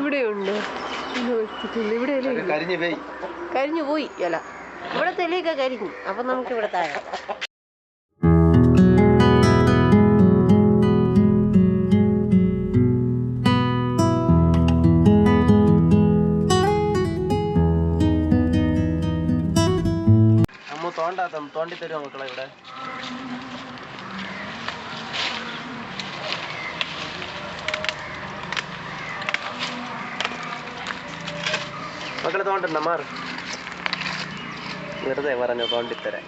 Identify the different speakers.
Speaker 1: ഇവിടെയുണ്ട്. ഇവിടെ കരിഞ്ഞു പോയി ഇല. ഇവിടെ തെളിയൊക്കെ കരിഞ്ഞു. അപ്പം നമുക്ക് ഇവിടെ താഴെ
Speaker 2: തോണ്ടി തരുമോ മക്കളെ? ഇവിടെ മക്കളെ തോണ്ടണ്ട, മാറ്. വെറുതെ പറഞ്ഞോ തോണ്ടിത്തരാൻ.